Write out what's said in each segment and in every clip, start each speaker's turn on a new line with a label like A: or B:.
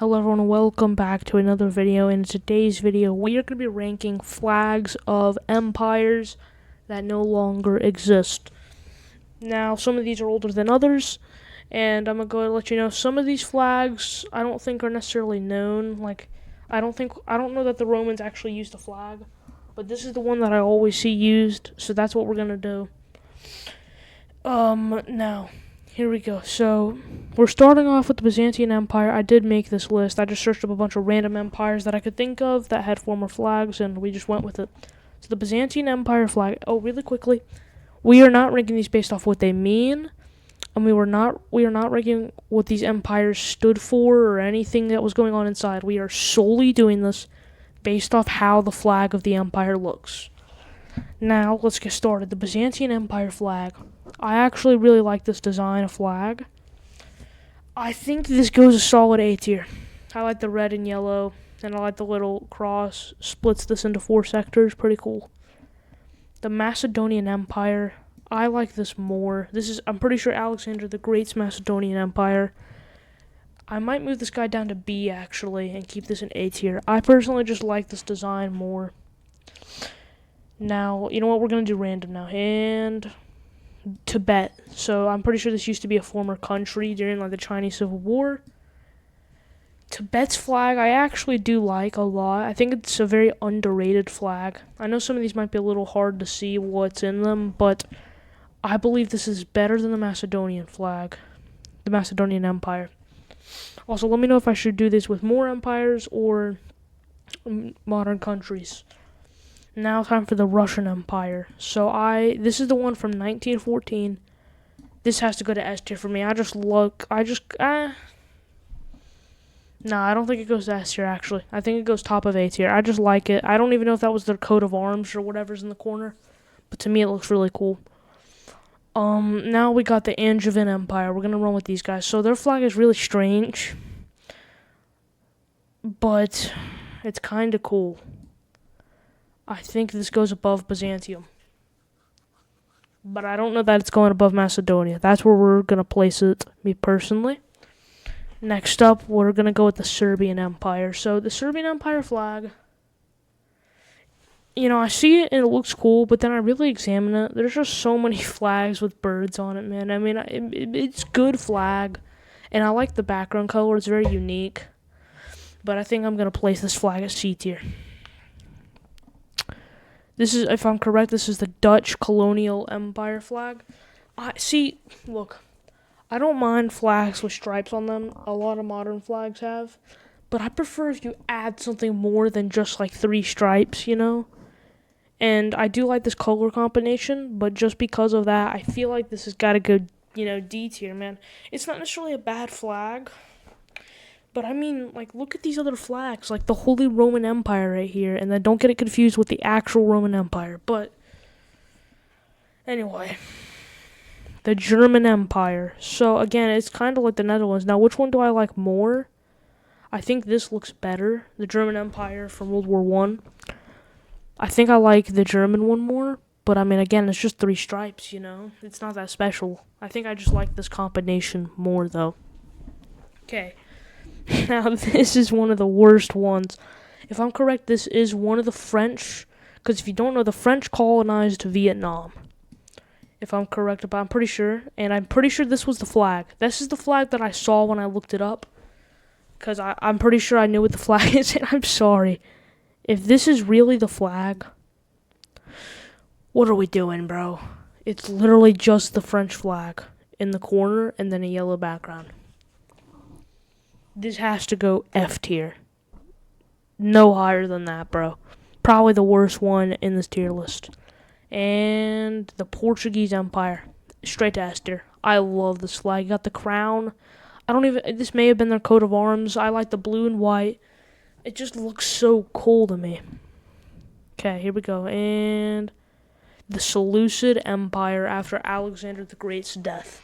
A: Hello everyone, and welcome back to another video. In today's video, we are going to be ranking flags of empires that no longer exist. Now, some of these are older than others, and I'm going to go ahead and let you know some of these flags I don't think are necessarily known. Like, I don't know that the Romans actually used a flag, but this is the one that I always see used, so that's what we're going to do. Now, here we go. So, we're starting off with the Byzantine Empire. I did make this list. I just searched up a bunch of random empires that I could think of that had former flags, and we just went with it. So, the Byzantine Empire flag. Oh, really quickly, we are not ranking these based off what they mean, and we are not ranking what these empires stood for or anything that was going on inside. We are solely doing this based off how the flag of the empire looks. Now, let's get started. The Byzantine Empire flag. I actually really like this design of flag. I think this goes a solid A tier. I like the red and yellow, and I like the little cross. Splits this into 4 sectors. Pretty cool. The Macedonian Empire. I like this more. I'm pretty sure Alexander the Great's Macedonian Empire. I might move this guy down to B, actually, and keep this in A tier. I personally just like this design more. Now, you know what? We're going to do random now. And Tibet. So I'm pretty sure this used to be a former country during the Chinese Civil War. Tibet's flag I actually do like a lot. I think it's a very underrated flag. I know some of these might be a little hard to see what's in them, but I believe this is better than the Macedonian flag, the Macedonian Empire. Also, let me know if I should do this with more empires or modern countries. Now time for the Russian Empire. So this is the one from 1914. This has to go to S tier for me. Nah, I don't think it goes to S tier, actually. I think it goes top of A tier. I just like it. I don't even know if that was their coat of arms or whatever's in the corner, but to me it looks really cool. Now we got the Angevin Empire. We're gonna run with these guys. So their flag is really strange, but it's kind of cool. I think this goes above Byzantium. But I don't know that it's going above Macedonia. That's where we're going to place it, me personally. Next up, we're going to go with the Serbian Empire. So the Serbian Empire flag, I see it and it looks cool, but then I really examine it. There's just so many flags with birds on it, man. I mean, it's good flag, and I like the background color. It's very unique. But I think I'm going to place this flag at C tier. This is, if I'm correct, this is the Dutch colonial empire flag. Look, I don't mind flags with stripes on them. A lot of modern flags have. But I prefer if you add something more than just 3 stripes, And I do like this color combination, but just because of that, I feel like this has got to go, D tier, man. It's not necessarily a bad flag. But I mean, look at these other flags, like the Holy Roman Empire right here, and then don't get it confused with the actual Roman Empire. But anyway, the German Empire. So again, it's kind of like the Netherlands. Now, which one do I like more? I think this looks better, the German Empire from World War I. I think I like the German one more, but I mean, again, it's just 3 stripes, It's not that special. I think I just like this combination more, though. Okay. Now, this is one of the worst ones. If I'm correct, this is one of the French, because if you don't know, the French colonized Vietnam. If I'm correct, but I'm pretty sure, and I'm pretty sure this was the flag. This is the flag that I saw when I looked it up, because I'm pretty sure I knew what the flag is, and I'm sorry. If this is really the flag, what are we doing, bro? It's literally just the French flag in the corner and then a yellow background. This has to go F tier. No higher than that, bro. Probably the worst one in this tier list. And the Portuguese Empire. Straight to S tier. I love this flag. You got the crown. This may have been their coat of arms. I like the blue and white. It just looks so cool to me. Okay, here we go. And the Seleucid Empire after Alexander the Great's death.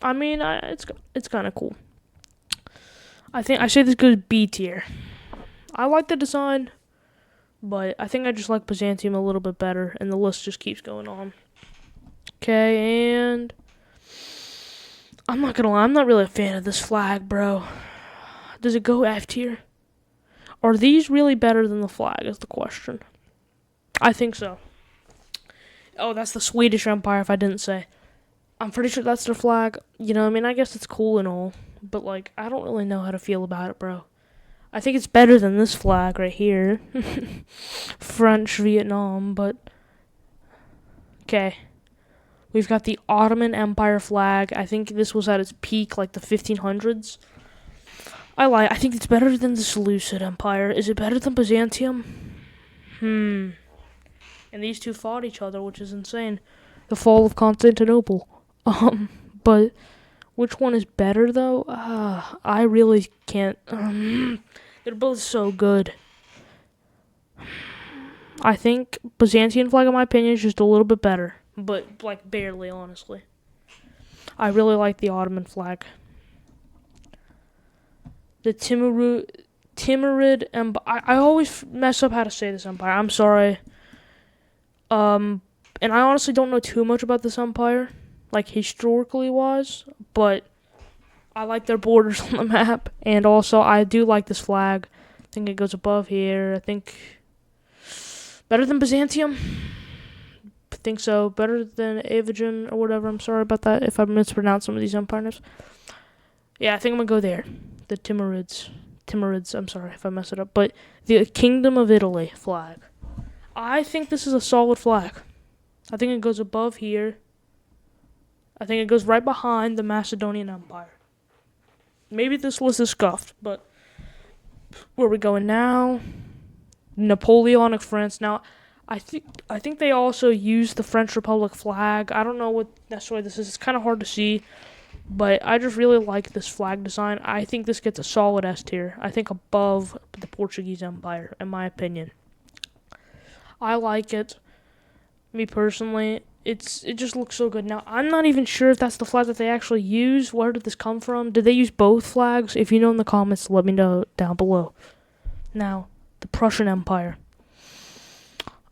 A: I mean, it's kind of cool. I say this goes B tier. I like the design, but I think I just like Byzantium a little bit better, and the list just keeps going on. Okay, and I'm not gonna lie, I'm not really a fan of this flag, bro. Does it go F tier? Are these really better than the flag is the question. I think so. Oh, that's the Swedish Empire, if I didn't say. I'm pretty sure that's their flag. You know, I mean, I guess it's cool and all, but, like, I don't really know how to feel about it, bro. I think it's better than this flag right here. French Vietnam, but... Okay. We've got the Ottoman Empire flag. I think this was at its peak, like the 1500s. I think it's better than the Seleucid Empire. Is it better than Byzantium? And these two fought each other, which is insane. The fall of Constantinople. But which one is better, though? I really can't. They're both so good. I think Byzantine flag, in my opinion, is just a little bit better. But, like, barely, honestly. I really like the Ottoman flag. The Timurid Empire. I always mess up how to say this empire. I'm sorry. And I honestly don't know too much about this empire, like, historically wise. But I like their borders on the map. And also, I do like this flag. I think it goes above here. I think... Better than Byzantium? I think so. Better than Avijan or whatever. I'm sorry about that if I mispronounce some of these empire names. Yeah, I think I'm going to go there. The Timurids, I'm sorry if I mess it up. But the Kingdom of Italy flag. I think this is a solid flag. I think it goes above here. I think it goes right behind the Macedonian Empire. Maybe this list is scuffed, but where are we going now? Napoleonic France. Now, I think they also use the French Republic flag. I don't know what necessarily this is. It's kind of hard to see, but I just really like this flag design. I think this gets a solid S tier. I think above the Portuguese Empire, in my opinion. I like it. Me personally, it just looks so good. Now, I'm not even sure if that's the flag that they actually use. Where did this come from? Did they use both flags? If you know in the comments, let me know down below. Now, the Prussian Empire.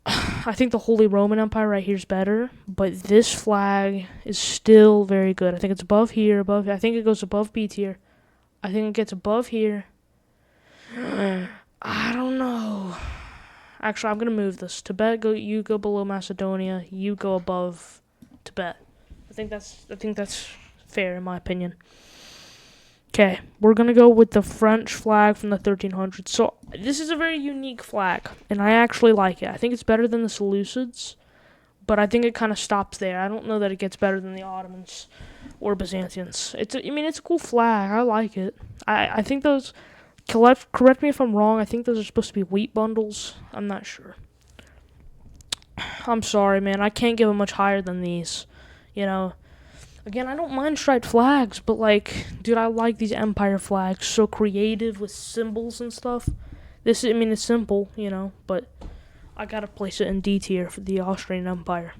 A: I think the Holy Roman Empire right here is better, but this flag is still very good. I think it's above here, I think it goes above B tier. I think it gets above here. I don't know. Actually, I'm gonna move this. Tibet, you go below Macedonia. You go above Tibet. I think that's fair in my opinion. Okay, we're gonna go with the French flag from the 1300s. So this is a very unique flag, and I actually like it. I think it's better than the Seleucids, but I think it kind of stops there. I don't know that it gets better than the Ottomans or Byzantians. It's a cool flag. I like it. I think those. Correct me if I'm wrong. I think those are supposed to be wheat bundles. I'm not sure. I'm sorry, man. I can't give them much higher than these. You know. Again, I don't mind striped flags, but, like, dude, I like these empire flags. So creative with symbols and stuff. It's simple, you know, but I gotta place it in D tier for the Austrian Empire.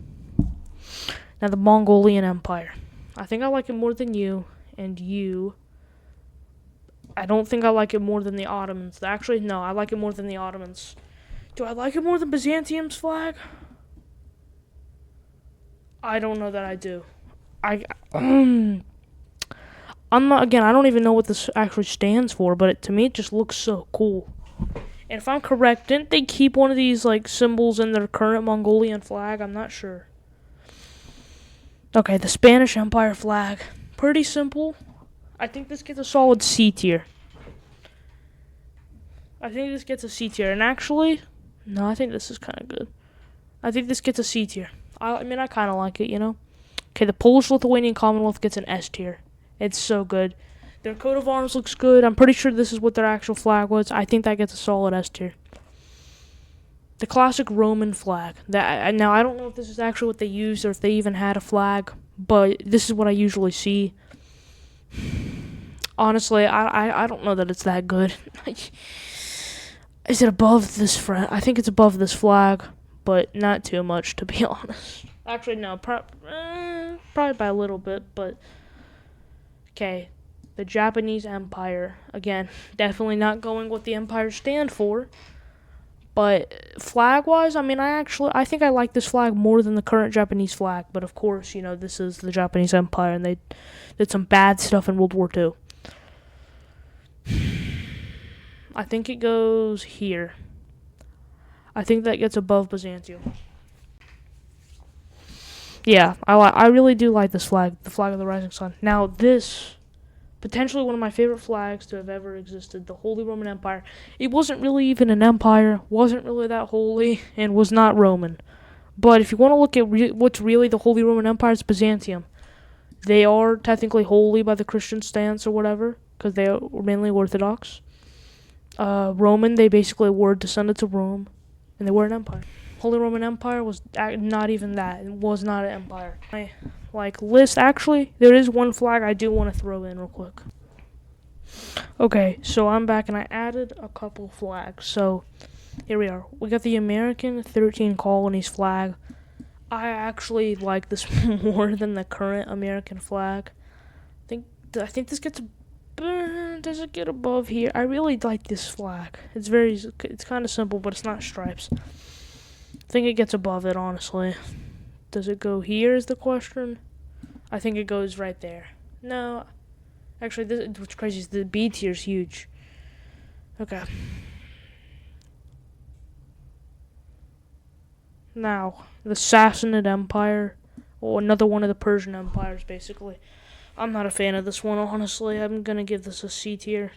A: Now, the Mongolian Empire. I think I like it more than you, and you. I don't think I like it more than the Ottomans. Actually, no, I like it more than the Ottomans. Do I like it more than Byzantium's flag? I don't know that I do. I'm not, again, I don't even know what this actually stands for, but to me it just looks so cool. And if I'm correct, didn't they keep one of these, like, symbols in their current Mongolian flag? I'm not sure. Okay, the Spanish Empire flag. Pretty simple. I think this gets a solid C tier. And actually, no, I think this is kind of good. I think this gets a C tier. I kind of like it, you know? Okay, the Polish-Lithuanian Commonwealth gets an S tier. It's so good. Their coat of arms looks good. I'm pretty sure this is what their actual flag was. I think that gets a solid S tier. The classic Roman flag. Now, I don't know if this is actually what they used or if they even had a flag, but this is what I usually see. Honestly, I don't know that it's that good. Is it above this I think it's above this flag, but not too much, to be honest. Actually, no, probably by a little bit, but... Okay, the Japanese Empire. Again, definitely not going what the empires stand for, But flag-wise, I mean, I think I like this flag more than the current Japanese flag. But of course, you know, this is the Japanese Empire, and they did some bad stuff in World War II. I think it goes here. I think that gets above Byzantium. Yeah, I really do like this flag, the flag of the rising sun. Now, this, potentially one of my favorite flags to have ever existed, the Holy Roman Empire. It wasn't really even an empire, wasn't really that holy, and was not Roman. But if you want to look at what's really the Holy Roman Empire, it's Byzantium. They are technically holy by the Christian stance or whatever, because they were mainly Orthodox. Roman, they basically were descendants of Rome, and they were an empire. Holy Roman Empire was not even that. It was not an empire. List, actually, there is one flag I do want to throw in real quick. Okay, so I'm back, and I added a couple flags. So, here we are. We got the American 13 Colonies flag. I actually like this more than the current American flag. I think this gets... does it get above here? I really like this flag. It's kind of simple, but it's not stripes. I think it gets above it, honestly. Does it go here is the question? I think it goes right there. No. Actually, what's crazy is the B tier is huge. Okay. Now, the Sassanid Empire. Or another one of the Persian empires, basically. I'm not a fan of this one, honestly. I'm going to give this a C tier.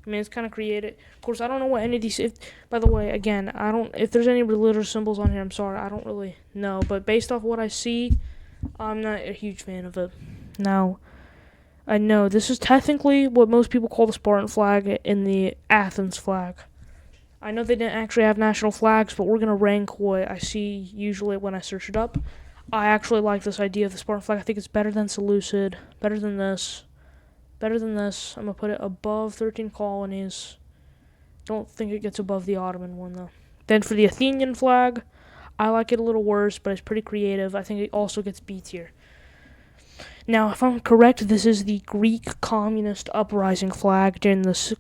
A: I mean, it's kind of creative. Of course, I don't know what any of these... by the way, again, if there's any religious symbols on here, I'm sorry. I don't really know. But based off what I see, I'm not a huge fan of it. Now, I know this is technically what most people call the Spartan flag and the Athens flag. I know they didn't actually have national flags, but we're going to rank what I see usually when I search it up. I actually like this idea of the Spartan flag. I think it's better than Seleucid, better than this. Better than this. I'm going to put it above 13 colonies. Don't think it gets above the Ottoman one, though. Then for the Athenian flag, I like it a little worse, but it's pretty creative. I think it also gets B tier. Now, if I'm correct, this is the Greek communist uprising flag during the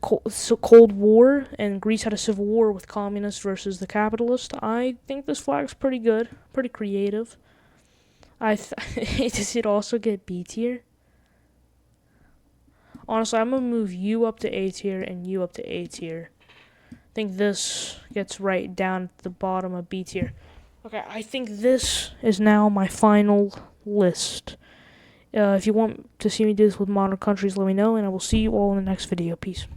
A: Cold War, and Greece had a civil war with communists versus the capitalists. I think this flag's pretty good, pretty creative. Does it also get B tier? Honestly, I'm going to move you up to A tier and you up to A tier. I think this gets right down at the bottom of B tier. Okay, I think this is now my final list. If you want to see me do this with modern countries, let me know, and I will see you all in the next video. Peace.